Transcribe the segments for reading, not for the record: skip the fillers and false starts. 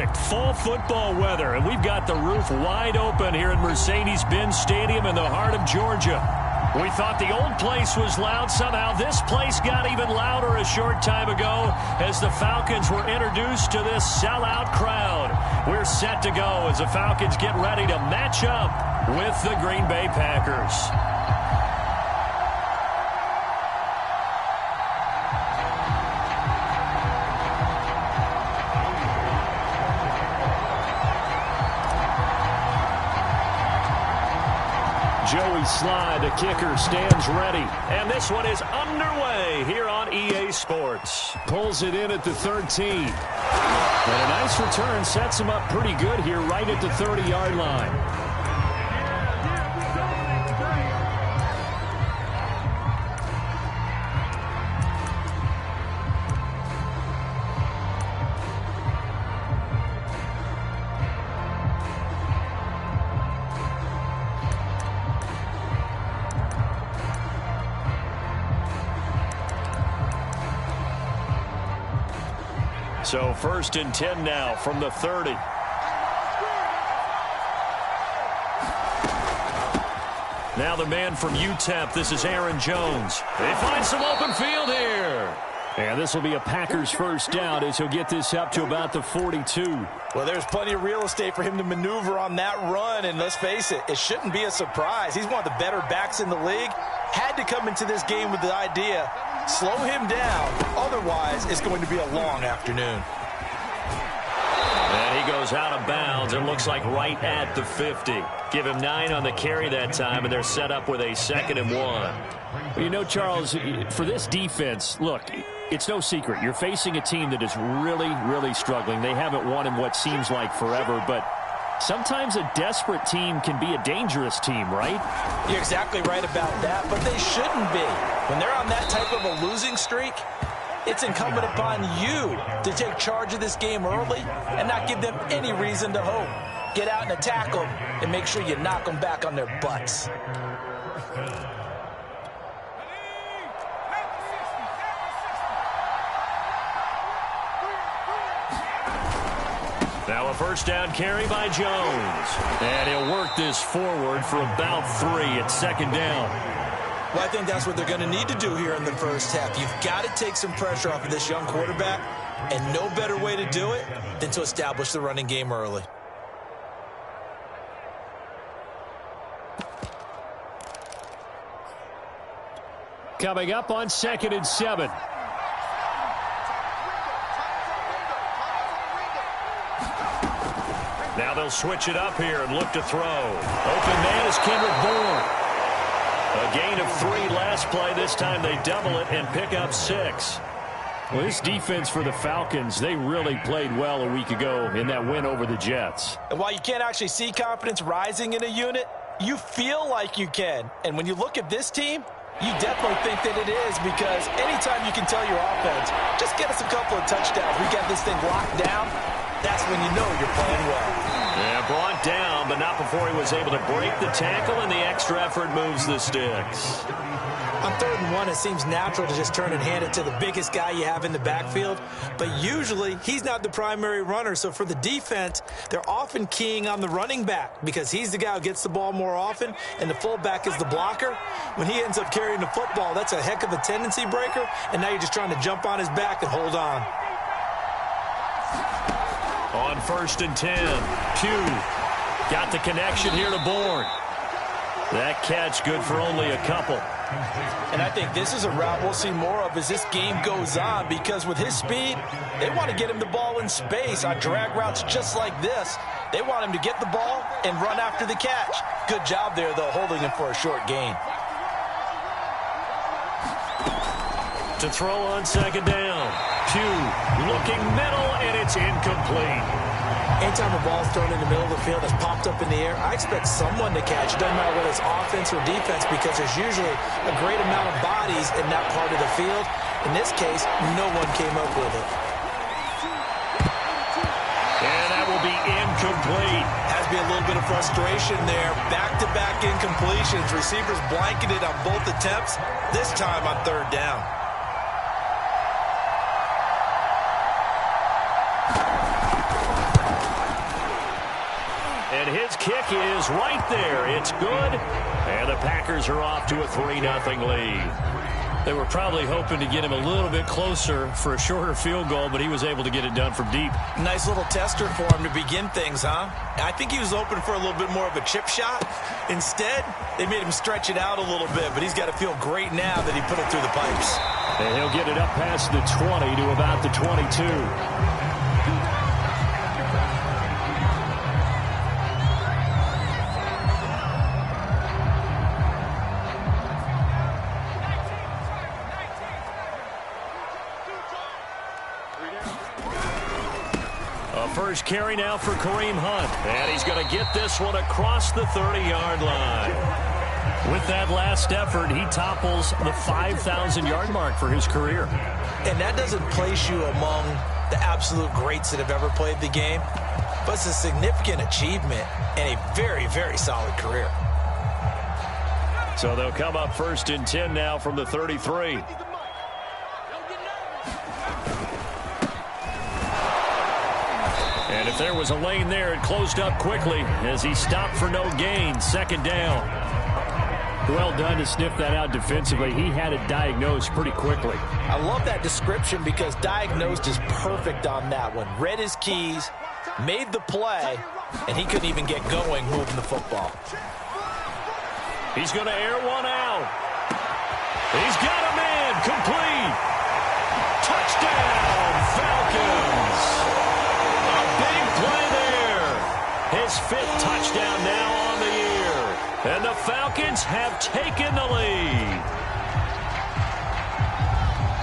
perfect fall football weather, and we've got the roof wide open here at Mercedes-Benz Stadium in the heart of Georgia. We thought the old place was loud. Somehow this place got even louder a short time ago as the Falcons were introduced to this sellout crowd. We're set to go as the Falcons get ready to match up with the Green Bay Packers. Joey Slye, the kicker, stands ready. And this one is underway here on EA Sports. Pulls it in at the 13. And a nice return sets him up pretty good here right at the 30-yard line. So 1st and 10 now from the 30. Now the man from UTEP, this is Aaron Jones. They find some open field here. And this will be a Packers first down as he'll get this up to about the 42. Well, there's plenty of real estate for him to maneuver on that run, and let's face it, it shouldn't be a surprise. He's one of the better backs in the league. Had to come into this game with the idea, slow him down, otherwise it's going to be a long afternoon. And he goes out of bounds and looks like right at the 50. Give him 9 on the carry that time, and they're set up with a 2nd and 1. Well, you know, Charles, for this defense, look, it's no secret. You're facing a team that is really, really struggling. They haven't won in what seems like forever, but sometimes a desperate team can be a dangerous team, right? You're exactly right about that, but they shouldn't be. When they're on that type of a losing streak, it's incumbent upon you to take charge of this game early and not give them any reason to hope. Get out and attack them and make sure you knock them back on their butts. Now a first down carry by Jones. And he'll work this forward for about 3 at 2nd down. Well, I think that's what they're going to need to do here in the first half. You've got to take some pressure off of this young quarterback, and no better way to do it than to establish the running game early. Coming up on 2nd and 7. Now they'll switch it up here and look to throw. Open man is Kendrick Bourne. A gain of 3 last play. This time they double it and pick up 6. Well, this defense for the Falcons, they really played well a week ago in that win over the Jets. And while you can't actually see confidence rising in a unit, you feel like you can. And when you look at this team, you definitely think that it is, because anytime you can tell your offense, just get us a couple of touchdowns, we got this thing locked down, that's when you know you're playing well. Yeah, brought down, but not before he was able to break the tackle, and the extra effort moves the sticks. On 3rd and 1, it seems natural to just turn and hand it to the biggest guy you have in the backfield, but usually he's not the primary runner, so for the defense, they're often keying on the running back because he's the guy who gets the ball more often, and the fullback is the blocker. When he ends up carrying the football, that's a heck of a tendency breaker, and now you're just trying to jump on his back and hold on. On 1st and 10, Pugh got the connection here to Bourne. That catch good for only a couple. And I think this is a route we'll see more of as this game goes on, because with his speed, they want to get him the ball in space on drag routes just like this. They want him to get the ball and run after the catch. Good job there, though, holding him for a short gain. To throw on 2nd down. Pugh looking middle, and it's incomplete. Anytime a ball's thrown in the middle of the field that's popped up in the air, I expect someone to catch. It doesn't matter whether it's offense or defense, because there's usually a great amount of bodies in that part of the field. In this case, no one came up with it. And that will be incomplete. Has to be a little bit of frustration there. Back-to-back incompletions. Receivers blanketed on both attempts, this time on 3rd down. And his kick is right there. It's good. And the Packers are off to a 3-0 lead. They were probably hoping to get him a little bit closer for a shorter field goal, but he was able to get it done from deep. Nice little tester for him to begin things, huh? I think he was open for a little bit more of a chip shot. Instead, they made him stretch it out a little bit, but he's got to feel great now that he put it through the pipes. And he'll get it up past the 20 to about the 22. First carry now for Kareem Hunt. And he's going to get this one across the 30-yard line. With that last effort, he topples the 5,000-yard mark for his career. And that doesn't place you among the absolute greats that have ever played the game, but it's a significant achievement and a very, very solid career. So they'll come up 1st and 10 now from the 33. And if there was a lane there, it closed up quickly as he stopped for no gain. 2nd down. Well done to sniff that out defensively. He had it diagnosed pretty quickly. I love that description because diagnosed is perfect on that one. Read his keys, made the play, and he couldn't even get going moving the football. He's going to air one out. He's got a man complete. Touchdown, Falcons. A big play there. His 5th touchdown now on the year. And the Falcons have taken the lead.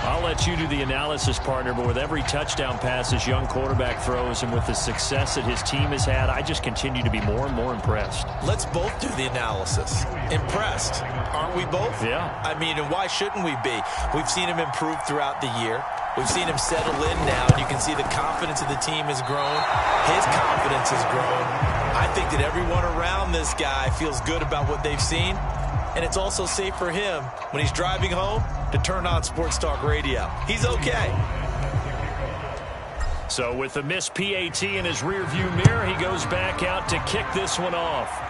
I'll let you do the analysis, partner, but with every touchdown pass this young quarterback throws and with the success that his team has had, I just continue to be more and more impressed. Let's both do the analysis. Impressed, aren't we both? Yeah. I mean, and why shouldn't we be? We've seen him improve throughout the year. We've seen him settle in now, and you can see the confidence of the team has grown. His confidence has grown. I think that everyone around this guy feels good about what they've seen, and it's also safe for him when he's driving home to turn on Sports Talk Radio. He's okay. So with the missed PAT in his rearview mirror, he goes back out to kick this one off.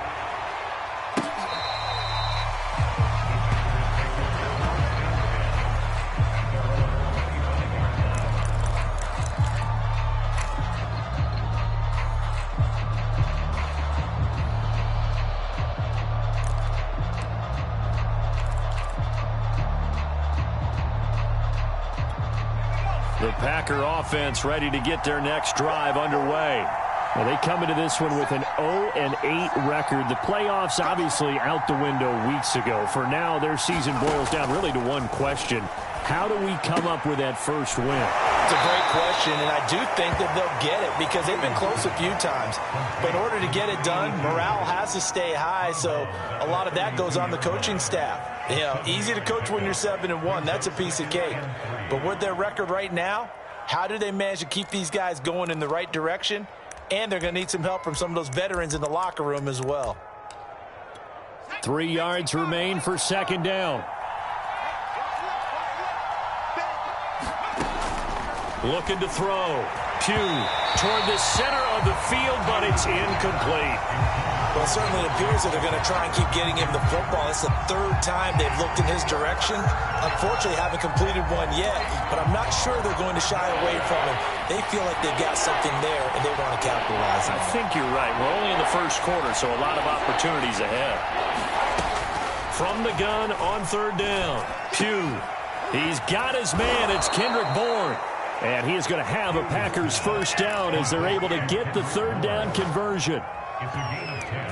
The Packer offense ready to get their next drive underway. Well, they come into this one with an 0-8 record. The playoffs obviously out the window weeks ago. For now, their season boils down really to one question. How do we come up with that first win? It's a great question, and I do think that they'll get it because they've been close a few times. But in order to get it done, morale has to stay high, so a lot of that goes on the coaching staff. You know, easy to coach when you're 7-1. That's a piece of cake. But with their record right now, how do they manage to keep these guys going in the right direction? And they're going to need some help from some of those veterans in the locker room as well. 3 yards remain for 2nd down. Looking to throw. Pugh toward the center of the field, but it's incomplete. Well, it certainly appears that they're going to try and keep getting him the football. It's the 3rd time they've looked in his direction. Unfortunately, haven't completed one yet, but I'm not sure they're going to shy away from him. They feel like they've got something there, and they want to capitalize on it. I think you're right. We're only in the first quarter, so a lot of opportunities ahead. From the gun on 3rd down. Pugh. He's got his man. It's Kendrick Bourne. And he is going to have a Packers first down as they're able to get the 3rd down conversion.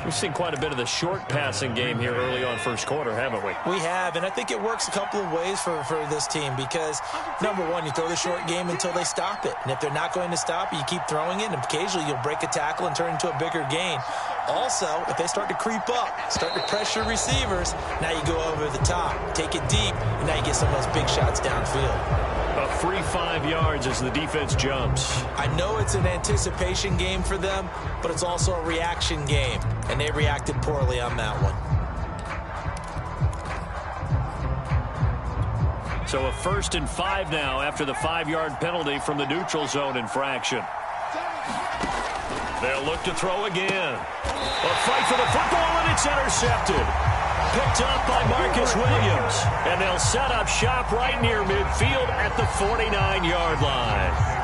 We've seen quite a bit of the short passing game here early on first quarter, haven't we? We have, and I think it works a couple of ways for this team because, number one, you throw the short game until they stop it. And if they're not going to stop it, you keep throwing it, and occasionally you'll break a tackle and turn into a bigger gain. Also, if they start to creep up, start to pressure receivers, now you go over the top, take it deep, and now you get some of those big shots downfield. A free 5 yards as the defense jumps. I know it's an anticipation game for them, but it's also a reaction game, and they reacted poorly on that one. So a 1st and 5 now after the 5-yard penalty from the neutral zone infraction. They'll look to throw again. A fight for the football, and it's intercepted. Picked up by Marcus Williams. And they'll set up shop right near midfield at the 49-yard line.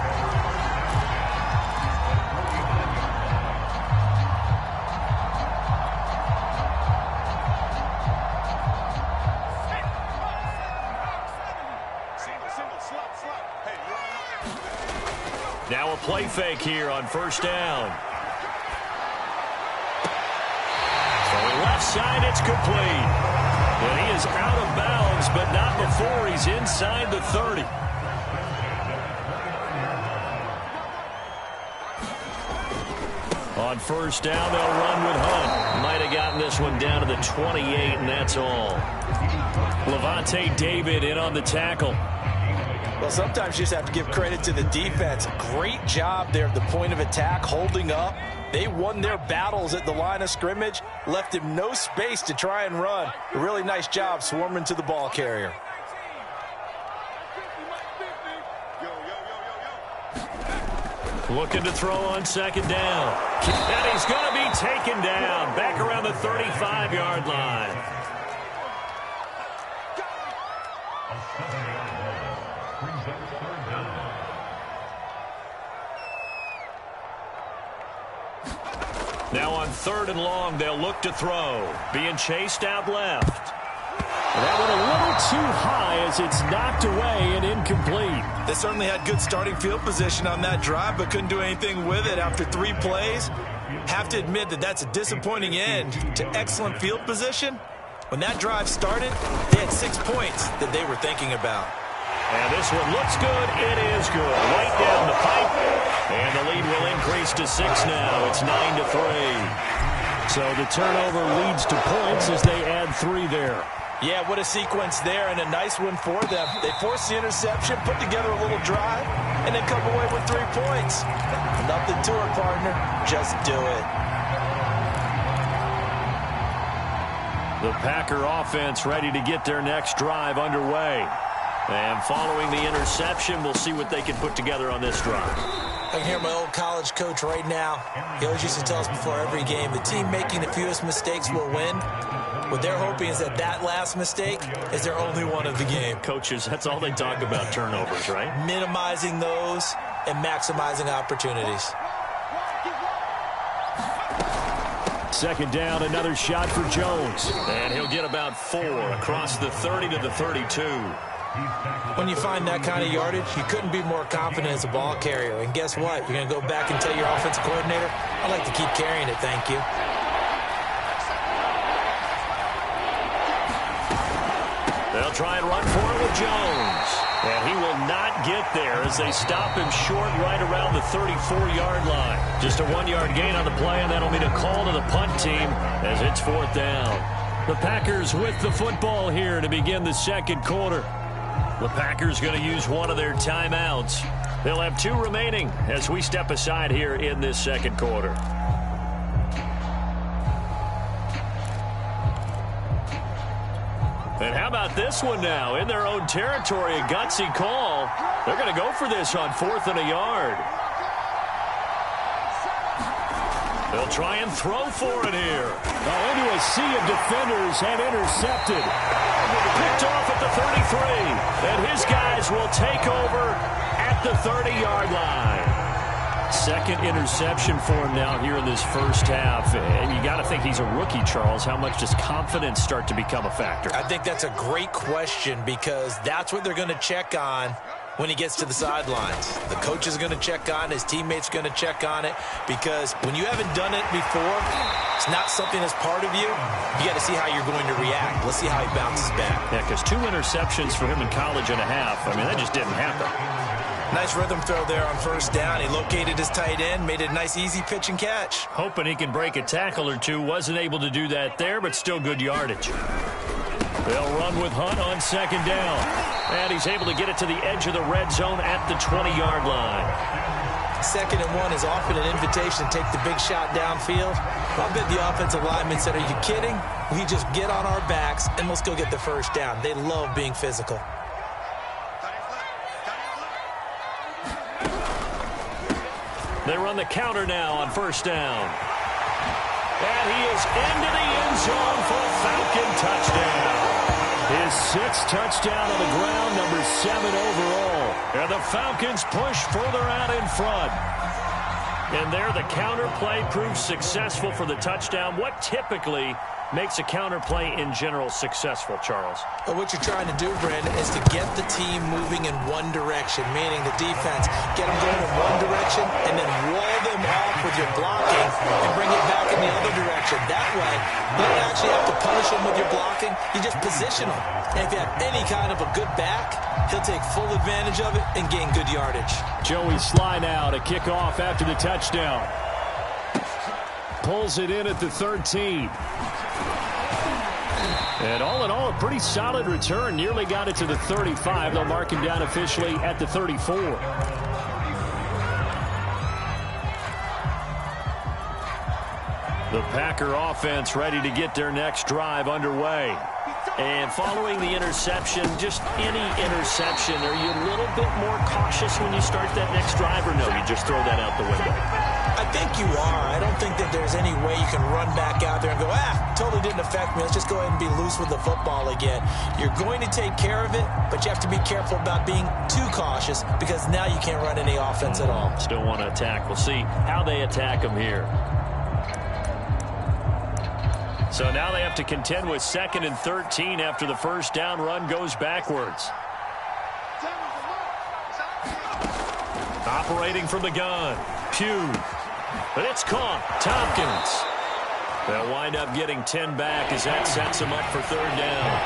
Now a play fake here on first down. Throwing left side, it's complete. And he is out of bounds, but not before he's inside the 30. On first down, they'll run with Hunt. Might have gotten this one down to the 28, and that's all. Levante David in on the tackle. Well, sometimes you just have to give credit to the defense. Great job there at the point of attack, holding up. They won their battles at the line of scrimmage, left him no space to try and run. A really nice job swarming to the ball carrier. Looking to throw on second down. And he's going to be taken down back around the 35-yard line. Now on third and long, they'll look to throw. Being chased out left. That went a little too high as it's knocked away and incomplete. They certainly had good starting field position on that drive, but couldn't do anything with it after 3 plays. Have to admit that that's a disappointing end to excellent field position. When that drive started, they had 6 points that they were thinking about. And this one looks good. It is good. Right down the pipe. And the lead will increase to 6 now. It's 9-3. So the turnover leads to points as they add 3 there. Yeah, what a sequence there, and a nice one for them. They forced the interception, put together a little drive, and then come away with 3 points. Nothing to it, partner. Just do it. The Packer offense ready to get their next drive underway. And following the interception, we'll see what they can put together on this drive. I can hear my old college coach right now. He always used to tell us before every game, the team making the fewest mistakes will win. What they're hoping is that that last mistake is their only one of the game. Coaches, that's all they talk about, turnovers, right? Minimizing those and maximizing opportunities. Second down, another shot for Jones. And he'll get about 4 across the 30 to the 32. When you find that kind of yardage, you couldn't be more confident as a ball carrier. And guess what? You're going to go back and tell your offensive coordinator, I'd like to keep carrying it, thank you. They'll try and run for it with Jones. And he will not get there as they stop him short right around the 34-yard line. Just a 1-yard gain on the play, and that'll mean a call to the punt team as it's 4th down. The Packers with the football here to begin the second quarter. The Packers going to use one of their timeouts. They'll have 2 remaining as we step aside here in this second quarter. And how about this one now? In their own territory, a gutsy call. They're going to go for this on 4th and a yard. They'll try and throw for it here. Now into a sea of defenders and intercepted. Picked off at the 33. And his guys will take over at the 30-yard line. Second interception for him now here in this first half. And you got to think he's a rookie, Charles. How much does confidence start to become a factor? I think that's a great question because that's what they're going to check on when he gets to the sidelines. The coach is going to check on, his teammates are going to check on it, because when you haven't done it before, it's not something that's part of you. You got to see how you're going to react. Let's see how he bounces back. Yeah, because 2 interceptions for him in college and a half. I mean, that just didn't happen. Nice rhythm throw there on first down. He located his tight end, made it a nice easy pitch and catch. Hoping he can break a tackle or 2. Wasn't able to do that there, but still good yardage. They'll run with Hunt on second down. And he's able to get it to the edge of the red zone at the 20-yard line. 2nd and 1 is often an invitation to take the big shot downfield. I bet the offensive lineman said, are you kidding? We just get on our backs and let's go get the first down. They love being physical. They run the counter now on first down. And he is into the end zone for a Falcon touchdown. His sixth touchdown on the ground, number 7 overall. And the Falcons push further out in front. And there the counter play proves successful for the touchdown. What typically makes a counter play in general successful, Charles? But what you're trying to do, Brandon, is to get the team moving in one direction, meaning the defense, get them going in one direction and then wall them off with your blocking and bring it back in the other direction. That way, you don't actually have to punish them with your blocking. You just position them. And if you have any kind of a good back, he'll take full advantage of it and gain good yardage. Joey Sly now to kick off after the touchdown. Pulls it in at the 13. And all in all, a pretty solid return. Nearly got it to the 35. They'll mark him down officially at the 34. The Packer offense ready to get their next drive underway. And following the interception, just any interception, are you a little bit more cautious when you start that next drive, or no, you just throw that out the window? I think you are. I don't think that there's any way you can run back out there and go, totally didn't affect me. Let's just go ahead and be loose with the football again. You're going to take care of it, but you have to be careful about being too cautious because now you can't run any offense at all. Still want to attack. We'll see how they attack them here. So now they have to contend with 2nd and 13 after the first down run goes backwards. Operating from the gun, Pugh. But it's caught. Tompkins. They'll wind up getting 10 back as that sets them up for 3rd down.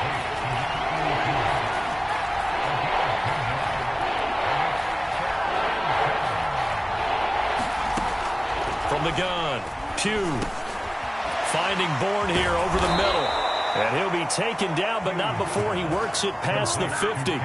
From the gun, Pugh. Finding Bourne here over the middle. And he'll be taken down, but not before he works it past the 50.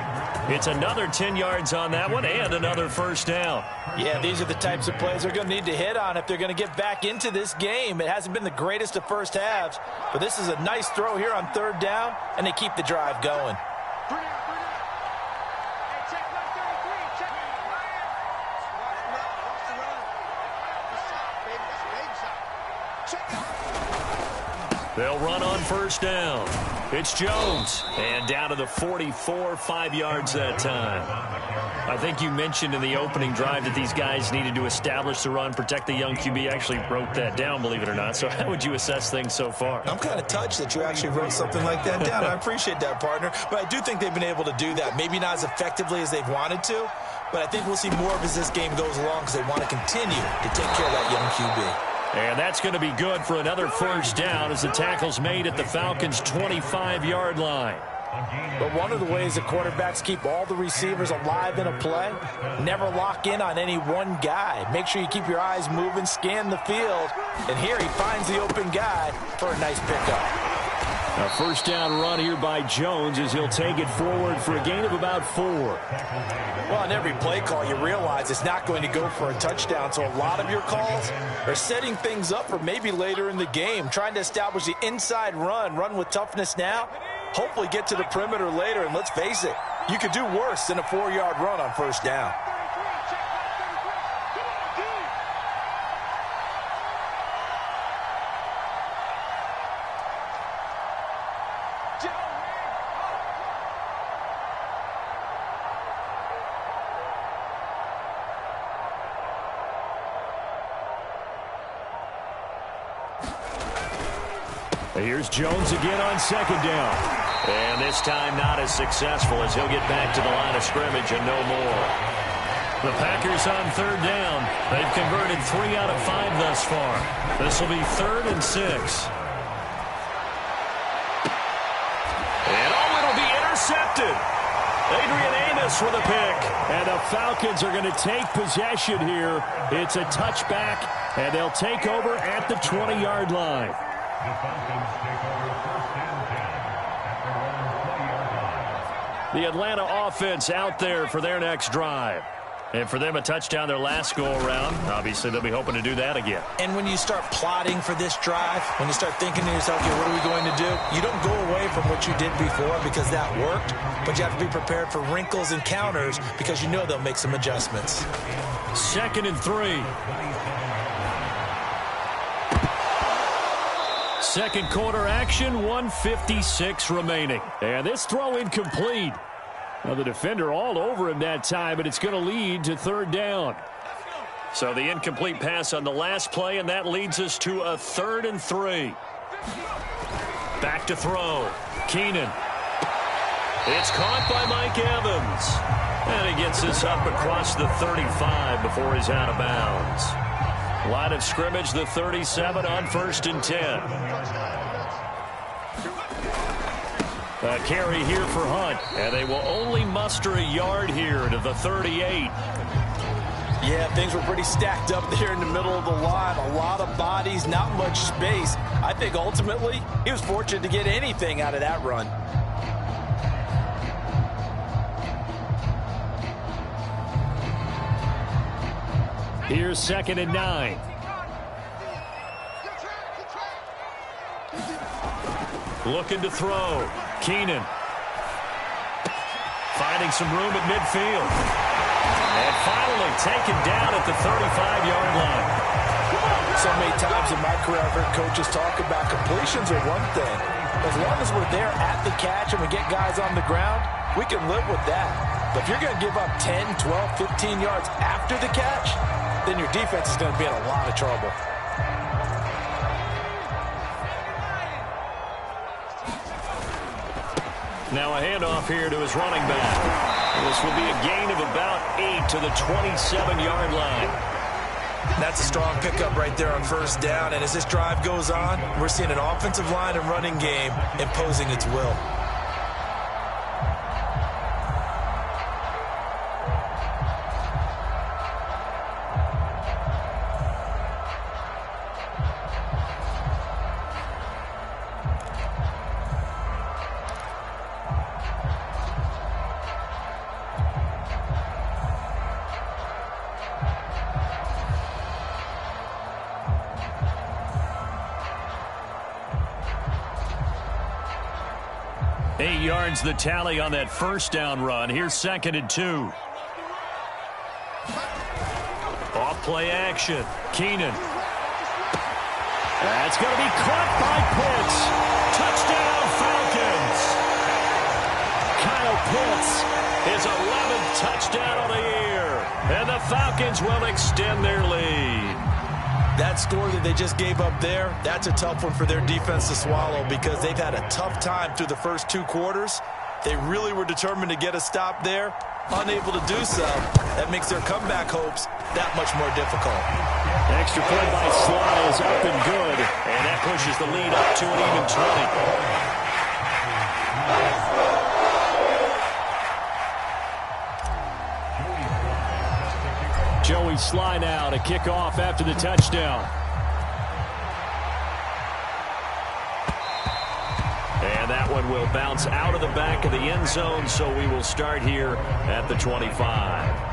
It's another 10 yards on that one and another first down. Yeah, these are the types of plays they're going to need to hit on if they're going to get back into this game. It hasn't been the greatest of first halves, but this is a nice throw here on 3rd down, and they keep the drive going. They'll run on first down. It's Jones. And down to the 44, 5 yards that time. I think you mentioned in the opening drive that these guys needed to establish the run, protect the young QB. I actually wrote that down, believe it or not. So how would you assess things so far? I'm kind of touched that you actually wrote something like that down. I appreciate that, partner. But I do think they've been able to do that. Maybe not as effectively as they've wanted to, but I think we'll see more of as this game goes along because they want to continue to take care of that young QB. And that's going to be good for another first down as the tackle's made at the Falcons' 25-yard line. But one of the ways the quarterbacks keep all the receivers alive in a play, never lock in on any one guy. Make sure you keep your eyes moving, scan the field, and here he finds the open guy for a nice pickup. A first down run here by Jones as he'll take it forward for a gain of about 4. Well, on every play call, you realize it's not going to go for a touchdown, so a lot of your calls are setting things up for maybe later in the game, trying to establish the inside run with toughness now, hopefully get to the perimeter later, and let's face it, you could do worse than a 4-yard run on first down. Here's Jones again on 2nd down. And this time not as successful as he'll get back to the line of scrimmage and no more. The Packers on 3rd down. They've converted 3 out of 5 thus far. This will be 3rd and 6. And it'll be intercepted. Adrian Amos with a pick. And the Falcons are going to take possession here. It's a touchback, and they'll take over at the 20-yard line. The Atlanta offense out there for their next drive. And for them, a touchdown their last go-around. Obviously, they'll be hoping to do that again. And when you start plotting for this drive, when you start thinking to yourself, okay, what are we going to do? You don't go away from what you did before because that worked, but you have to be prepared for wrinkles and counters because you know they'll make some adjustments. 2nd and 3. Second quarter action, 1:56 remaining. And this throw incomplete. Well, the defender all over him that time, but it's going to lead to third down. So the incomplete pass on the last play, and that leads us to a 3rd and 3. Back to throw. Keenan. It's caught by Mike Evans. And he gets this up across the 35 before he's out of bounds. Line of scrimmage, the 37 on 1st and 10. A carry here for Hunt, and they will only muster a yard here to the 38. Yeah, things were pretty stacked up there in the middle of the line. A lot of bodies, not much space. I think ultimately he was fortunate to get anything out of that run. Here's 2nd and 9. Looking to throw. Keenan. Finding some room at midfield. And finally taken down at the 35-yard line. So many times in my career I've heard coaches talk about completions are one thing. As long as we're there at the catch and we get guys on the ground, we can live with that. But if you're going to give up 10, 12, 15 yards after the catch, then your defense is going to be in a lot of trouble. Now a handoff here to his running back. This will be a gain of about 8 to the 27-yard line. That's a strong pickup right there on 1st down. And as this drive goes on, we're seeing an offensive line and running game imposing its will. The tally on that 1st down run. Here's 2nd and 2. Off play action. Keenan. That's going to be caught by Pitts. Touchdown Falcons. Kyle Pitts. His 11th touchdown of the year. And the Falcons will extend their lead. That score that they just gave up there, that's a tough one for their defense to swallow because they've had a tough time through the first 2 quarters. They really were determined to get a stop there, unable to do so. That makes their comeback hopes that much more difficult. Extra play by Sly is up and good. And that pushes the lead up to an even 20. Joey Sly now to kick off after the touchdown. And that one will bounce out of the back of the end zone, so we will start here at the 25.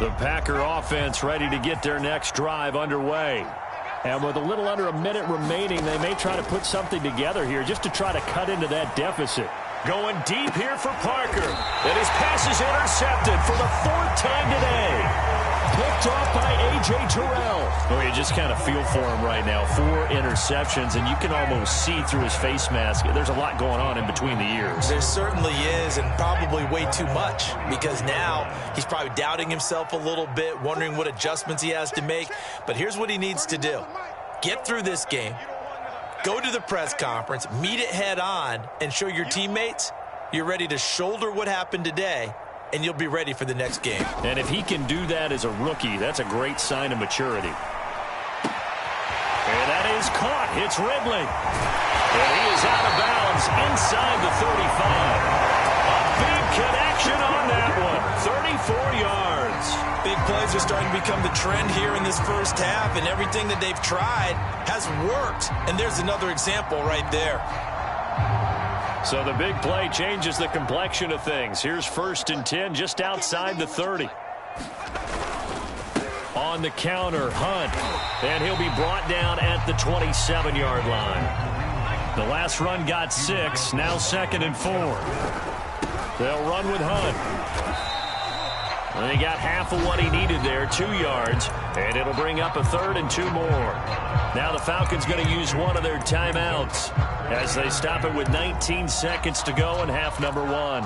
The Packer offense ready to get their next drive underway. And with a little under a minute remaining, they may try to put something together here just to try to cut into that deficit. Going deep here for Parker. And his pass is intercepted for the 4th time today. Picked off by A.J. Terrell. Oh, you just kind of feel for him right now. 4 interceptions, and you can almost see through his face mask. There's a lot going on in between the ears. There certainly is, and probably way too much, because now he's probably doubting himself a little bit, wondering what adjustments he has to make. But here's what he needs to do. Get through this game. Go to the press conference, meet it head on, and show your teammates you're ready to shoulder what happened today, and you'll be ready for the next game. And if he can do that as a rookie, that's a great sign of maturity. And that is caught. It's Ridley. And he is out of bounds inside the 35. A big connection on that one. 34 yards. Big plays are starting to become the trend here in this first half, and everything that they've tried has worked. And there's another example right there. So the big play changes the complexion of things. Here's 1st and 10 just outside the 30. On the counter, Hunt. And he'll be brought down at the 27-yard line. The last run got 6. Now 2nd and 4. They'll run with Hunt. And he got half of what he needed there, 2 yards. And it'll bring up a 3rd and 2 more. Now the Falcons going to use one of their timeouts as they stop it with 19 seconds to go in half number 1.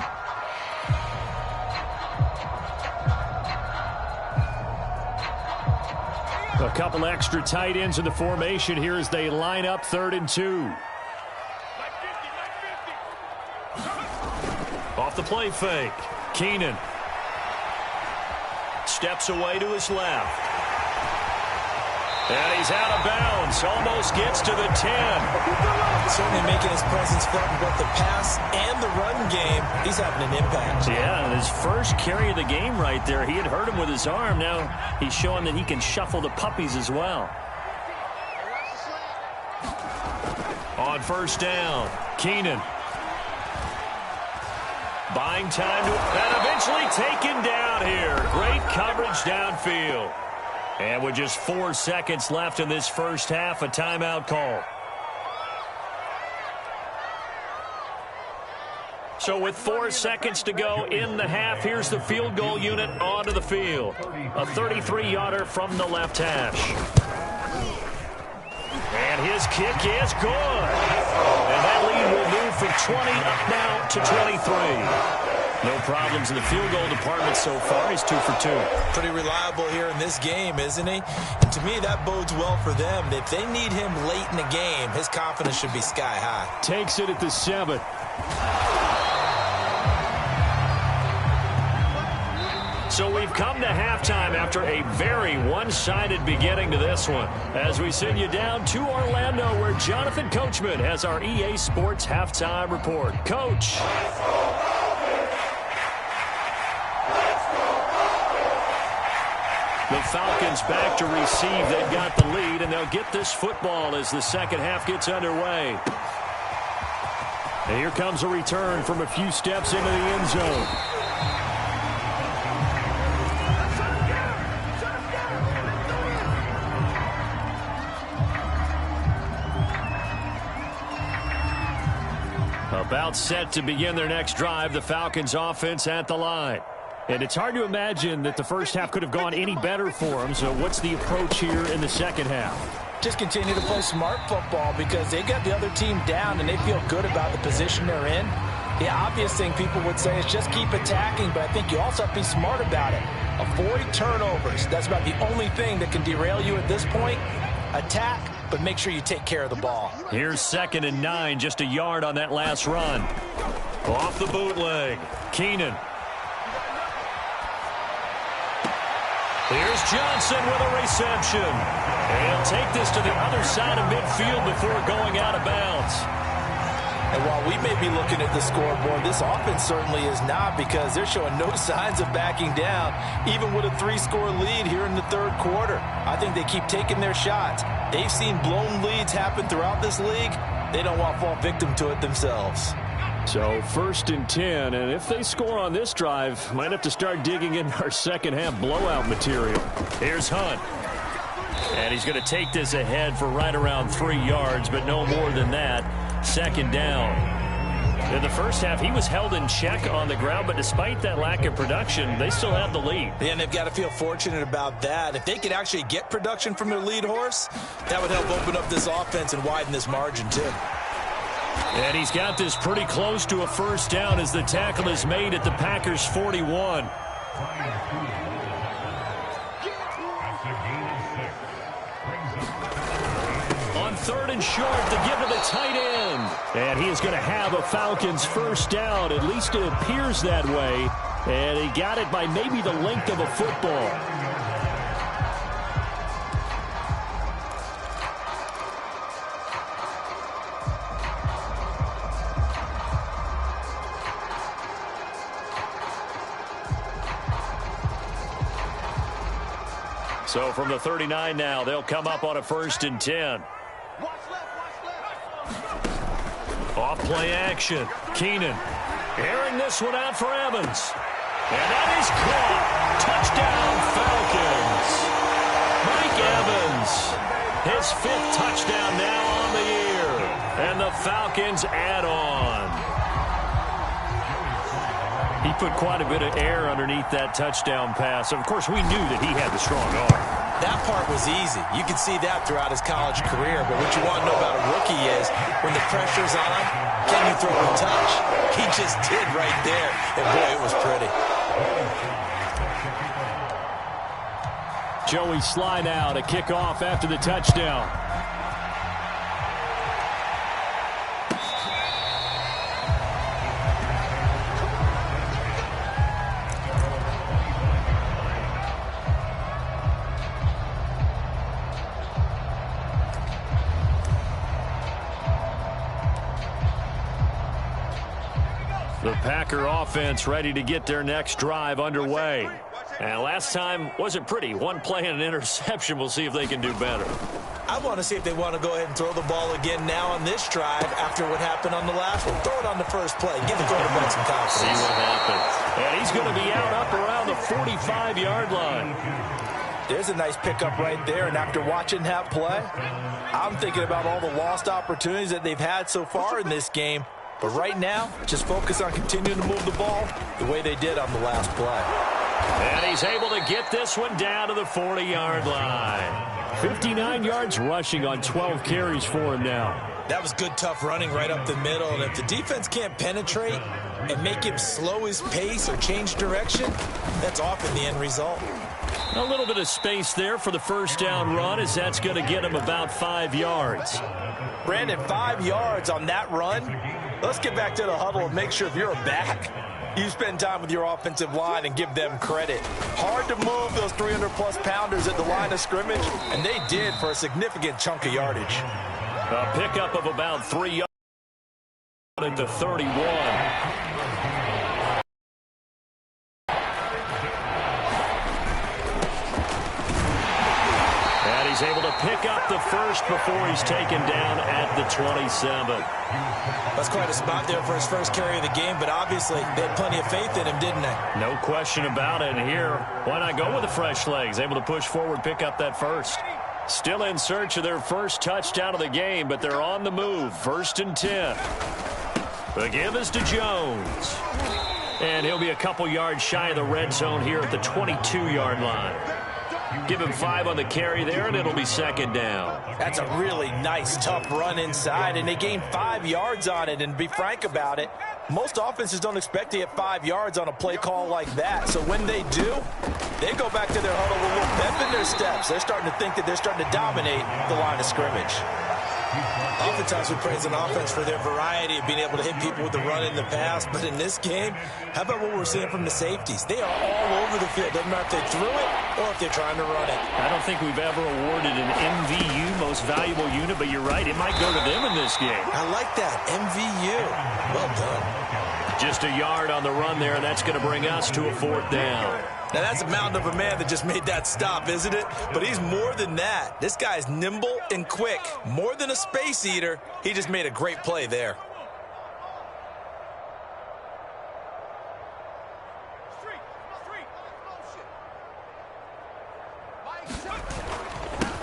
A couple extra tight ends in the formation here as they line up 3rd and 2. Off the play fake. Keenan steps away to his left. And he's out of bounds. Almost gets to the 10. Certainly making his presence felt in both the pass and the run game. He's having an impact. Yeah, and his first carry of the game right there. He had hurt him with his arm. Now he's showing that he can shuffle the puppies as well. On 1st down, Keenan. Buying time and eventually taken down here. Great coverage downfield. And with just 4 seconds left in this first half, a timeout call. So with 4 seconds to go in the half, here's the field goal unit onto the field. A 33-yarder from the left hash. And his kick is good. And that lead will move from 20 up now to 23. No problems in the field goal department so far. He's 2 for 2. Pretty reliable here in this game, isn't he? And to me, that bodes well for them. If they need him late in the game, his confidence should be sky high. Takes it at the 7. So we've come to halftime after a very one-sided beginning to this one. As we send you down to Orlando, where Jonathan Coachman has our EA Sports Halftime Report. Coach. The Falcons back to receive. They've got the lead, and they'll get this football as the second half gets underway. And here comes a return from a few steps into the end zone. About set to begin their next drive, the Falcons offense at the line. And it's hard to imagine that the first half could have gone any better for them. So what's the approach here in the second half? Just continue to play smart football because they got the other team down and they feel good about the position they're in. The obvious thing people would say is just keep attacking, but I think you also have to be smart about it. Avoid turnovers. That's about the only thing that can derail you at this point. Attack, but make sure you take care of the ball. Here's 2nd and 9, just a yard on that last run. Off the bootleg, Keenan. Here's Johnson with a reception. And he'll take this to the other side of midfield before going out of bounds. And while we may be looking at the scoreboard, this offense certainly is not, because they're showing no signs of backing down, even with a 3-score lead here in the third quarter. I think they keep taking their shots. They've seen blown leads happen throughout this league. They don't want to fall victim to it themselves. So 1st and 10, and if they score on this drive, might have to start digging in our second half blowout material. Here's Hunt. And he's going to take this ahead for right around 3 yards, but no more than that. 2nd down. In the first half, he was held in check on the ground, but despite that lack of production, they still have the lead. And they've got to feel fortunate about that. If they could actually get production from their lead horse, that would help open up this offense and widen this margin too. And he's got this pretty close to a first down as the tackle is made at the Packers' 41. On 3rd and short, the give to the tight end. And he is going to have a Falcons first down. At least it appears that way. And he got it by maybe the length of a football. So from the 39 now, they'll come up on a 1st and 10. Off play action. Keenan airing this one out for Evans. And that is caught. Touchdown, Falcons. Mike Evans, his 5th touchdown now on the year. And the Falcons add on. He put quite a bit of air underneath that touchdown pass. Of course, we knew that he had the strong arm. That part was easy. You can see that throughout his college career. But what you want to know about a rookie is when the pressure's on, can you throw a touch? He just did right there. And, boy, it was pretty. Joey Slye now to kick off after the touchdown. The Packer offense ready to get their next drive underway. And last time wasn't pretty. One play and an interception. We'll see if they can do better. I want to see if they want to go ahead and throw the ball again now on this drive after what happened on the last one. Throw it on the first play. Give the quarterback some confidence. See what happens. And he's going to be out up around the 45-yard line. There's a nice pickup right there, and after watching that play, I'm thinking about all the lost opportunities that they've had so far in this game. But right now, just focus on continuing to move the ball the way they did on the last play. And he's able to get this one down to the 40-yard line. 59 yards rushing on 12 carries for him now. That was good, tough running right up the middle. And if the defense can't penetrate and make him slow his pace or change direction, that's often the end result. A little bit of space there for the first down run, as that's going to get him about 5 yards. Brandon, 5 yards on that run. Let's get back to the huddle and make sure if you're a back, you spend time with your offensive line and give them credit. Hard to move those 300-plus pounders at the line of scrimmage, and they did for a significant chunk of yardage. A pickup of about 3 yards at the 31. He's able to pick up the first before he's taken down at the 27. That's quite a spot there for his first carry of the game, but obviously they had plenty of faith in him, didn't they? No question about it. And here, why not go with the fresh legs? Able to push forward, pick up that first. Still in search of their first touchdown of the game, but they're on the move. 1st and 10. The give is to Jones. And he'll be a couple yards shy of the red zone here at the 22-yard line. Give him 5 on the carry there, and it'll be 2nd down. That's a really nice, tough run inside, and they gained 5 yards on it. And to be frank about it, most offenses don't expect to get 5 yards on a play call like that. So when they do, they go back to their huddle with a little pep in their steps. They're starting to think that they're starting to dominate the line of scrimmage. Oftentimes we praise an offense for their variety of being able to hit people with the run in the pass. But in this game, how about what we're seeing from the safeties? They are all over the field. Doesn't matter if they threw it or if they're trying to run it. I don't think we've ever awarded an MVU, most valuable unit, but you're right. It might go to them in this game. I like that. MVU. Well done. Just a yard on the run there, and that's going to bring us to a 4th down. Now, that's a mountain of a man that just made that stop, isn't it? But he's more than that. This guy's nimble and quick. More than a space eater, he just made a great play there.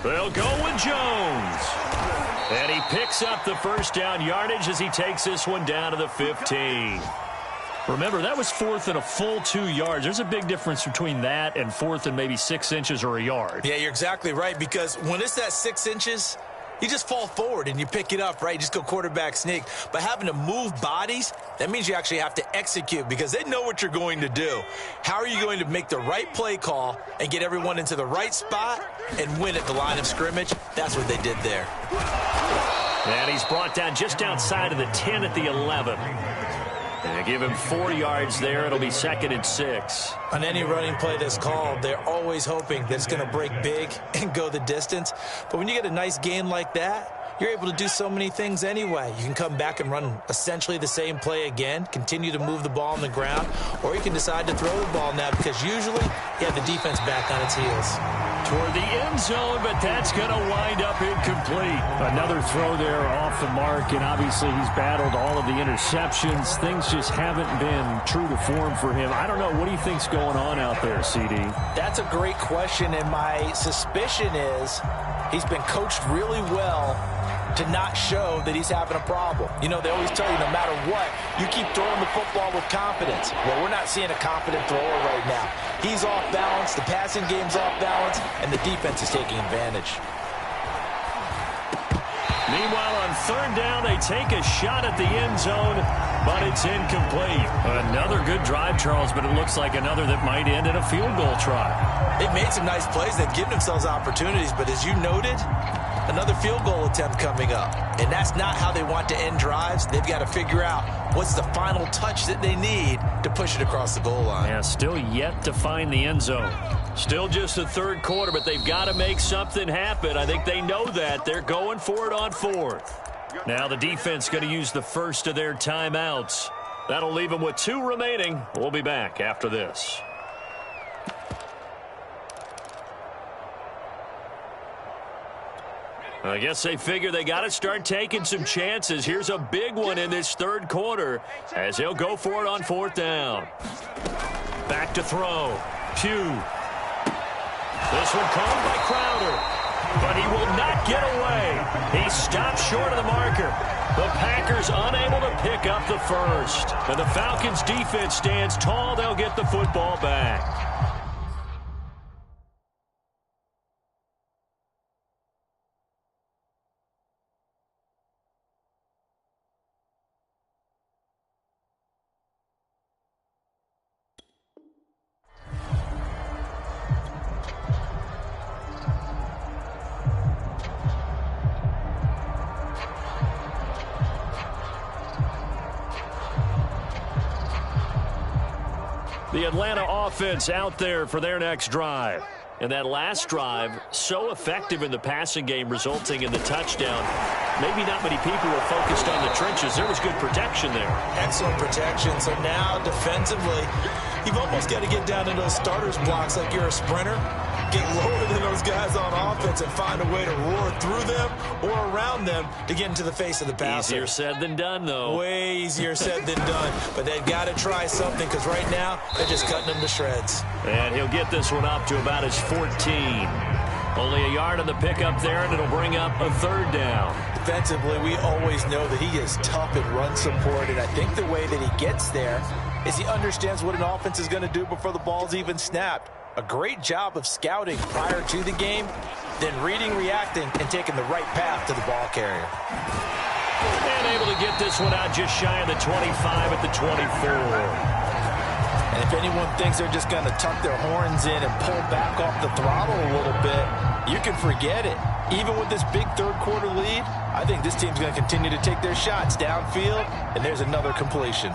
They'll go with Jones. And he picks up the first down yardage as he takes this one down to the 15. Remember, that was 4th and a full 2 yards. There's a big difference between that and 4th and maybe 6 inches or a yard. Yeah, you're exactly right, because when it's that 6 inches, you just fall forward and you pick it up, right? You just go quarterback sneak. But having to move bodies, that means you actually have to execute because they know what you're going to do. How are you going to make the right play call and get everyone into the right spot and win at the line of scrimmage? That's what they did there. And he's brought down just outside of the 10 at the 11. And give him 4 yards there. It'll be 2nd and 6. On any running play that's called, they're always hoping that it's going to break big and go the distance. But when you get a nice gain like that, you're able to do so many things anyway. You can come back and run essentially the same play again, continue to move the ball on the ground, or you can decide to throw the ball now because usually you have the defense back on its heels. Toward the end zone, but that's going to wind up incomplete. Another throw there off the mark, and obviously he's battled all of the interceptions. Things just haven't been true to form for him. I don't know. What do you think's going on out there, CD? That's a great question, and my suspicion is he's been coached really well to not show that he's having a problem. You know, they always tell you no matter what, you keep throwing the football with confidence. Well, we're not seeing a confident thrower right now. He's off balance, the passing game's off balance, and the defense is taking advantage. Meanwhile, on third down, they take a shot at the end zone, but it's incomplete. Another good drive, Charles, but it looks like another that might end in a field goal try. They've made some nice plays. They've given themselves opportunities, but as you noted, another field goal attempt coming up. And that's not how they want to end drives. They've got to figure out what's the final touch that they need to push it across the goal line. Yeah, still yet to find the end zone. Still just the third quarter, but they've got to make something happen. I think they know that. They're going for it on fourth. Now the defense going to use the first of their timeouts. That'll leave them with 2 remaining. We'll be back after this. I guess they figure they got to start taking some chances. Here's a big one in this third quarter as they'll go for it on fourth down. Back to throw. Pugh. This one caught by Crowder, but he will not get away. He stops short of the marker. The Packers unable to pick up the first. And the Falcons defense stands tall. They'll get the football back. The Atlanta offense out there for their next drive. And that last drive, so effective in the passing game, resulting in the touchdown. Maybe not many people were focused on the trenches. There was good protection there. Excellent protection. So now defensively, you've almost got to get down to those starters blocks like you're a sprinter. Get lower than those guys on offense and find a way to roar through them or around them to get into the face of the passer. Easier said than done, though. Way easier said than done. But they've got to try something because right now they're just cutting them to shreds. And he'll get this one up to about his 14. Only a yard on the pickup there, and it'll bring up a third down. Defensively, we always know that he is tough in run support, and I think the way that he gets there is he understands what an offense is going to do before the ball's even snapped. A great job of scouting prior to the game, then reading, reacting, and taking the right path to the ball carrier. And able to get this one out just shy of the 25 at the 24. And if anyone thinks they're just going to tuck their horns in and pull back off the throttle a little bit, you can forget it. Even with this big third quarter lead, I think this team's going to continue to take their shots downfield, and there's another completion.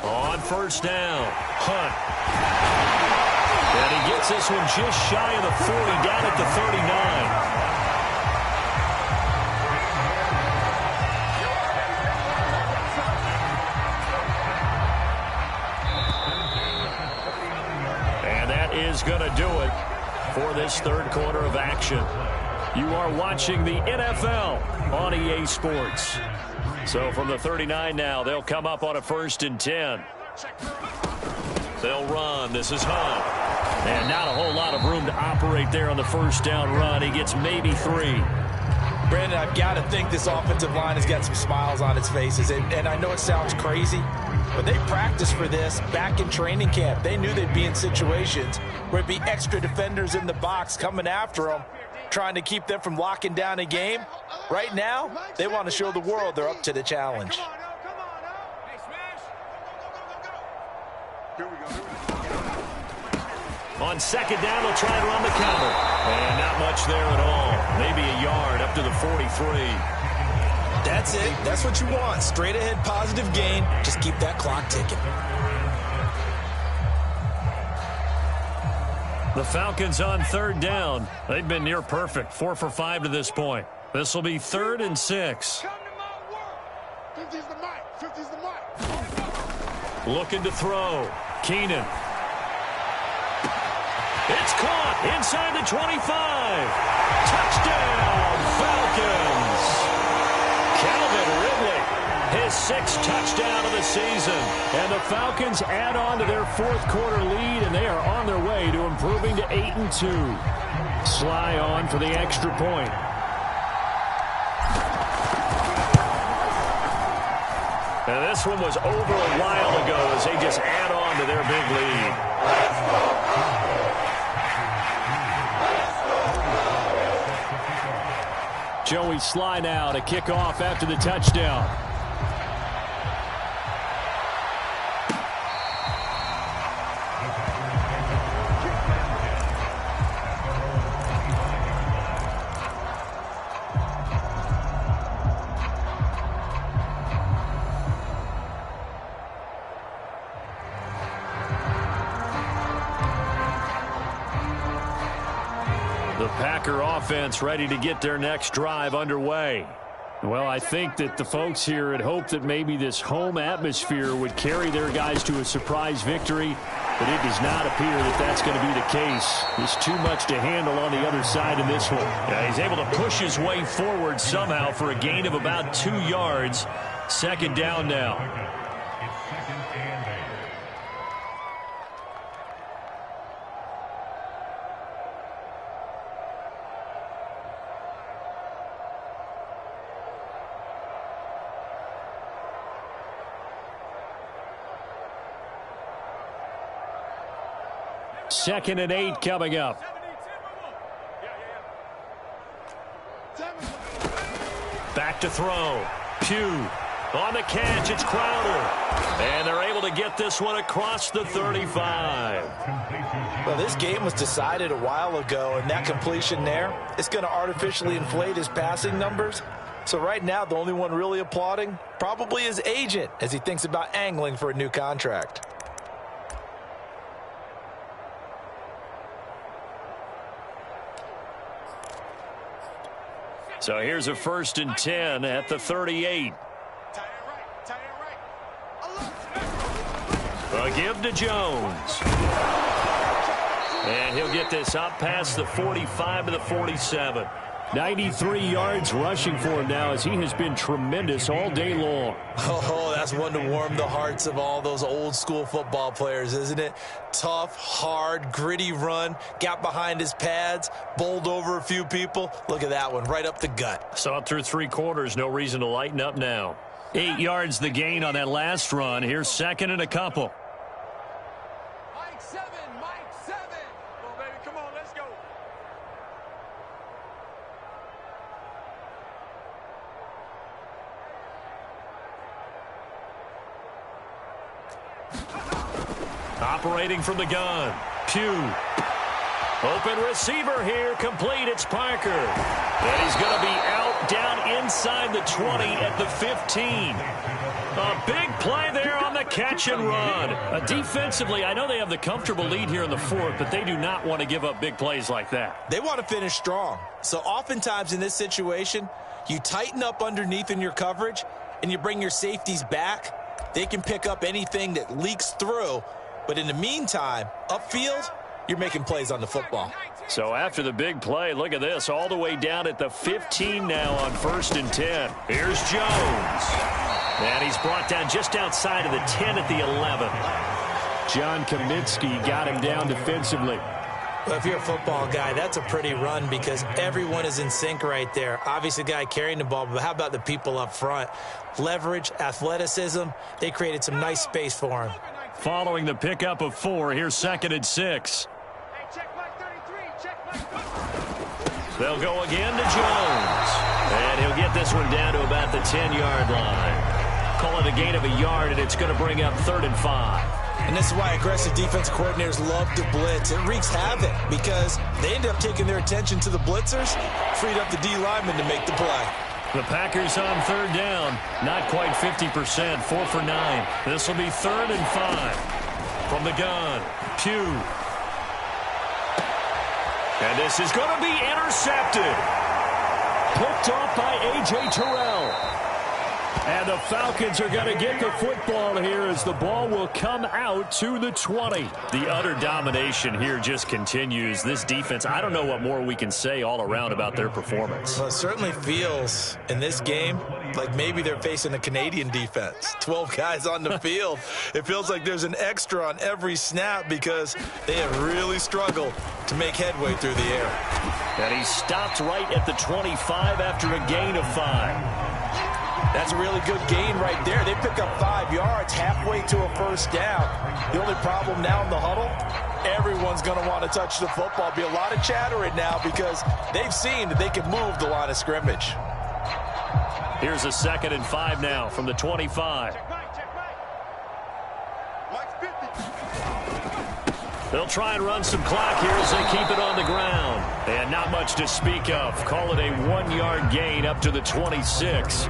On first down, Hunt. And he gets this one just shy of the 40, down at the 39. Is going to do it for this third quarter of action. You are watching the NFL on EA Sports. So from the 39 now, they'll come up on a 1st and 10. They'll run. This is Hunt. And not a whole lot of room to operate there on the first down run. He gets maybe 3. Brandon, I've got to think this offensive line has got some smiles on its faces. And I know it sounds crazy, but they practiced for this back in training camp. They knew they'd be in situations where it'd be extra defenders in the box coming after them, trying to keep them from locking down a game. Right now, they want to show the world they're up to the challenge. On second down, they'll try and run the counter. And not much there at all. Maybe a yard up to the 43. That's it. That's what you want. Straight ahead, positive gain. Just keep that clock ticking. The Falcons on third down. They've been near perfect. 4 for 5 to this point. This will be 3rd and 6. Looking to throw. Keenan. It's caught inside the 25. Touchdown, Falcons. Calvin Ridley, his 6th touchdown of the season. And the Falcons add on to their 4th quarter lead, and they are on their way to improving to 8-2. Sly on for the extra point. And this one was over a while ago as they just add on to their big lead. Joey Sly now to kick off after the touchdown. The Packer offense ready to get their next drive underway. Well, I think that the folks here had hoped that maybe this home atmosphere would carry their guys to a surprise victory, but it does not appear that that's going to be the case. There's too much to handle on the other side in this one. Yeah, he's able to push his way forward somehow for a gain of about 2 yards. 2nd down now. Second and 8 coming up. Back to throw. Pugh on the catch. It's Crowder. And they're able to get this one across the 35. Well, this game was decided a while ago, and that completion there is going to artificially inflate his passing numbers. So right now, the only one really applauding probably his agent as he thinks about angling for a new contract. So here's a 1st and 10 at the 38. A give to Jones. And he'll get this up past the 45 to the 47. 93 yards rushing for him now as he has been tremendous all day long. Oh, that's one to warm the hearts of all those old school football players, isn't it? Tough, hard, gritty run, got behind his pads, bowled over a few people. Look at that one, right up the gut. Saw it through 3 quarters, no reason to lighten up now. 8 yards the gain on that last run. Here's 2nd and a couple. Mike 7. Come on, baby, come on, let's go. Operating from the gun. Pugh. Open receiver here. Complete. It's Parker. And he's going to be out down inside the 20 at the 15. A big play there on the catch and run. Defensively, I know they have the comfortable lead here in the 4th, but they do not want to give up big plays like that. They want to finish strong. So oftentimes in this situation, you tighten up underneath in your coverage and you bring your safeties back. They can pick up anything that leaks through. But in the meantime, upfield, you're making plays on the football. So after the big play, look at this, all the way down at the 15 now on 1st and 10. Here's Jones. And he's brought down just outside of the 10 at the 11. John Kaminsky got him down defensively. Well, if you're a football guy, that's a pretty run because everyone is in sync right there. Obviously, the guy carrying the ball, but how about the people up front? Leverage, athleticism, they created some nice space for him. Following the pickup of 4, here's 2nd and 6. Hey, check Mike 33, check Mike. They'll go again to Jones. And he'll get this one down to about the 10-yard line. Call it a gain of a yard, and it's going to bring up 3rd and 5. And this is why aggressive defense coordinators love to blitz. It wreaks havoc because they end up taking their attention to the blitzers, freed up the D lineman to make the play. The Packers on 3rd down, not quite 50%, 4 for 9. This will be 3rd and 5. From the gun, Pugh. And this is going to be intercepted. Picked off by A.J. Terrell. And the Falcons are going to get the football here as the ball will come out to the 20. The utter domination here just continues. This defense, I don't know what more we can say all around about their performance. Well, it certainly feels in this game like maybe they're facing a Canadian defense. 12 guys on the field. It feels like there's an extra on every snap because they have really struggled to make headway through the air. And he stopped right at the 25 after a gain of 5. That's a really good gain right there. They pick up 5 yards halfway to a first down. The only problem now in the huddle, everyone's going to want to touch the football. Be a lot of chattering now because they've seen that they can move the line of scrimmage. Here's a 2nd and 5 now from the 25. They'll try and run some clock here as they keep it on the ground. And not much to speak of. Call it a 1-yard gain up to the 26.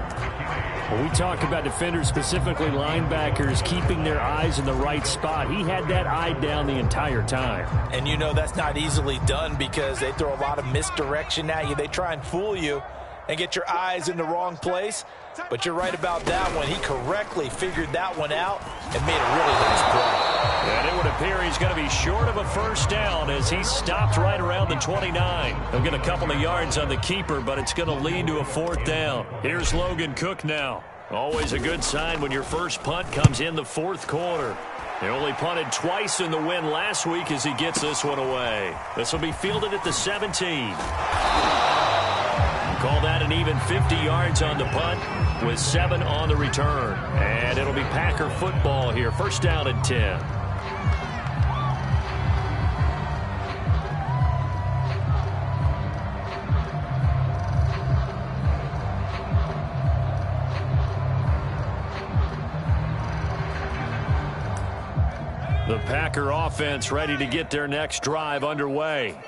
When we talk about defenders, specifically linebackers, keeping their eyes in the right spot, he had that eye down the entire time. And you know that's not easily done because they throw a lot of misdirection at you. They try and fool you and get your eyes in the wrong place. But you're right about that one. He correctly figured that one out and made a really nice play. And it would appear he's going to be short of a first down as he stopped right around the 29. He'll get a couple of yards on the keeper, but it's going to lead to a 4th down. Here's Logan Cook now. Always a good sign when your first punt comes in the 4th quarter. He only punted twice in the win last week as he gets this one away. This will be fielded at the 17. Call that an even 50 yards on the punt with 7 on the return. And it'll be Packer football here. First down and 10. The Packer offense ready to get their next drive underway.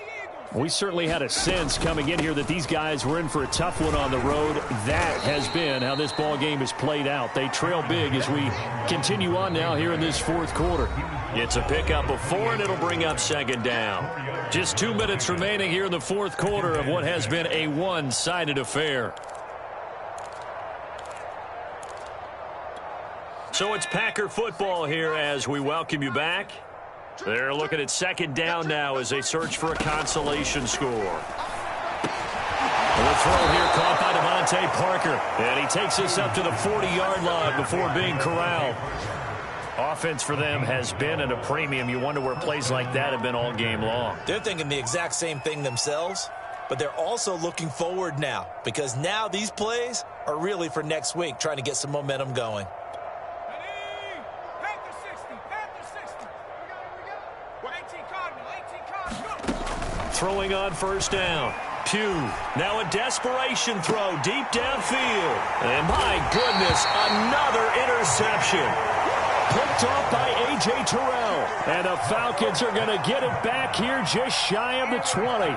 We certainly had a sense coming in here that these guys were in for a tough one on the road. That has been how this ball game has played out. They trail big as we continue on now here in this 4th quarter. It's a pickup of 4, and it'll bring up 2nd down. Just 2 minutes remaining here in the 4th quarter of what has been a one-sided affair. So it's Packer football here as we welcome you back. They're looking at 2nd down now as they search for a consolation score. The throw here caught by Devontae Parker. And he takes this up to the 40-yard line before being corralled. Offense for them has been at a premium. You wonder where plays like that have been all game long. They're thinking the exact same thing themselves, but they're also looking forward now because now these plays are really for next week, trying to get some momentum going. Throwing on first down. Pugh, now a desperation throw deep downfield. And my goodness, another interception. Picked off by A.J. Terrell. And the Falcons are going to get it back here just shy of the 20.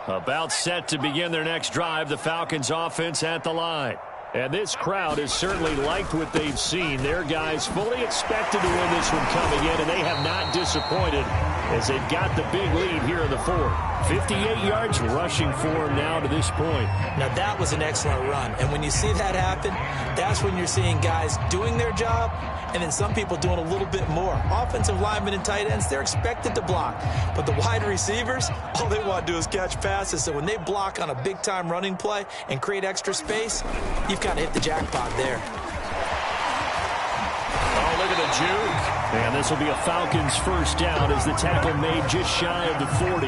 About set to begin their next drive, the Falcons offense at the line. And this crowd has certainly liked what they've seen. Their guys fully expected to win this one coming in, and they have not disappointed as they've got the big lead here in the 4th. 58 yards rushing for him now to this point. Now that was an excellent run, and when you see that happen, that's when you're seeing guys doing their job and then some people doing a little bit more. Offensive linemen and tight ends, they're expected to block. But the wide receivers, all they want to do is catch passes. So when they block on a big-time running play and create extra space, you've kind of hit the jackpot there. Oh, look at the juke. And this will be a Falcons first down as the tackle made just shy of the 40.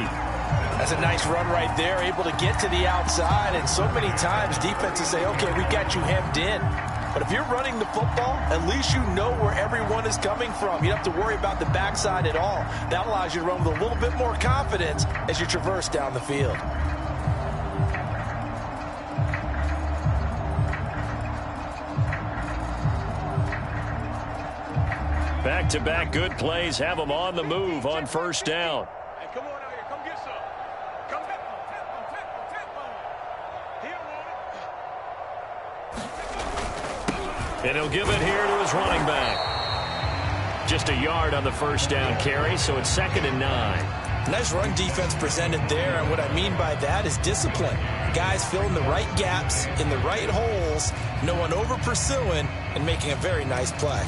That's a nice run right there, able to get to the outside. And so many times defenses say, okay, we got you hemmed in. But if you're running the football, at least you know where everyone is coming from. You don't have to worry about the backside at all. That allows you to run with a little bit more confidence as you traverse down the field. Back-to-back good plays have them on the move on first down. Hey, come on out here. Come get some. And he'll give it here to his running back. Just a yard on the first down carry, so it's 2nd and 9. Nice run defense presented there, and what I mean by that is discipline. Guys filling the right gaps in the right holes, no one over pursuing, and making a very nice play.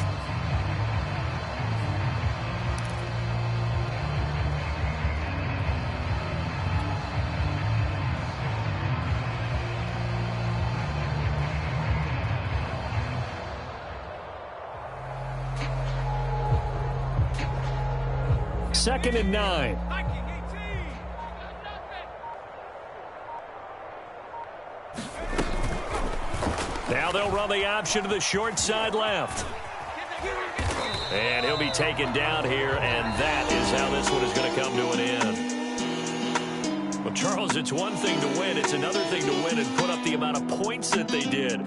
Second and 9. Now they'll run the option to the short side left. And he'll be taken down here, and that is how this one is going to come to an end. Well, Charles, it's one thing to win. It's another thing to win and put up the amount of points that they did.